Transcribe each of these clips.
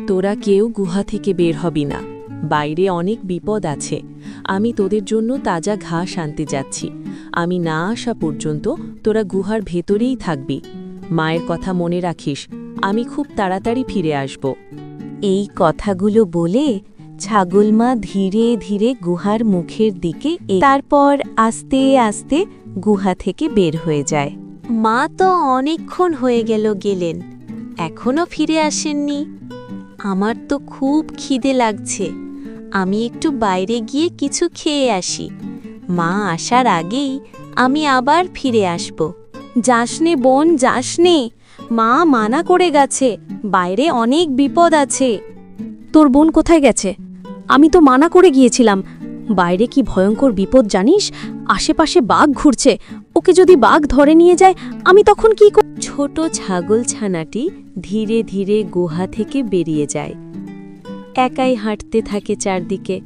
তোরা কেউ গুহা থেকে বের হবি না। বাইরে অনেক বিপদ আছে। আমি তোদের জন্য তাজা ঘাস আনতে যাচ্ছি। আমি না আসা পর্যন্ত তোরা গুহার ভেতরেই থাকবি। মায়ের কথা মনে রাখিস, আমি খুব তাড়াতাড়ি ফিরে আসব। এই কথাগুলো বলে ছাগলমা ধীরে ধীরে গুহার মুখের দিকে তারপর আস্তে আস্তে গুহা থেকে বের হয়ে যায়। মা তো অনেকক্ষণ হয়ে গেলেন, এখনো ফিরে আসেননি। আমার তো খুব খিদে লাগছে, আমি একটু বাইরে গিয়ে কিছু খেয়ে আসি। মা আসার আগেই আমি আবার ফিরে আসব। যাসনে বোন, যাসনে, মা মানা করে গেছে, বাইরে অনেক বিপদ আছে। তোর বোন কোথায় গেছে? আমি তো মানা করে গিয়েছিলাম। বাইরে কি ভয়ঙ্কর বিপদ জানিস? আশেপাশে বাঘ ঘুরছে, ওকে যদি বাঘ ধরে নিয়ে যায় আমি তখন কি করব? ছোট ছাগলছানাটি ধীরে ধীরে গুহা থেকে বেরিয়ে যায়। একাই হাঁটতে থাকে চারদিকে।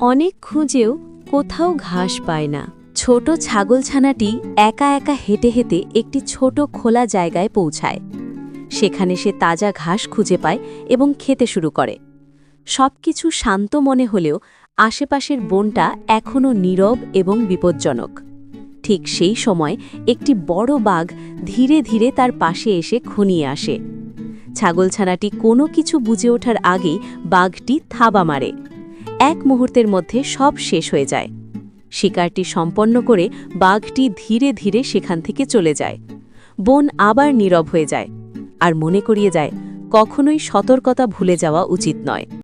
অনেক খুঁজেও কোথাও ঘাস পায় না। ছোট ছাগলছানাটি একা একা হেঁটে হেঁটে একটি ছোট খোলা জায়গায় পৌঁছায়। সেখানে সে তাজা ঘাস খুঁজে পায় এবং খেতে শুরু করে। সবকিছু শান্ত মনে হলেও আশেপাশের বনটা এখনও নীরব এবং বিপজ্জনক। ঠিক সেই সময় একটি বড় বাঘ ধীরে ধীরে তার পাশে এসে ঘনিয়ে আসে। ছাগলছানাটি কোনো কিছু বুঝে ওঠার আগেই বাঘটি থাবা মারে। এক মুহূর্তের মধ্যে সব শেষ হয়ে যায়। শিকারটি সম্পন্ন করে বাঘটি ধীরে ধীরে সেখান থেকে চলে যায়। বন আবার নীরব হয়ে যায় আর মনে করিয়ে যায় কখনোই সতর্কতা ভুলে যাওয়া উচিত নয়।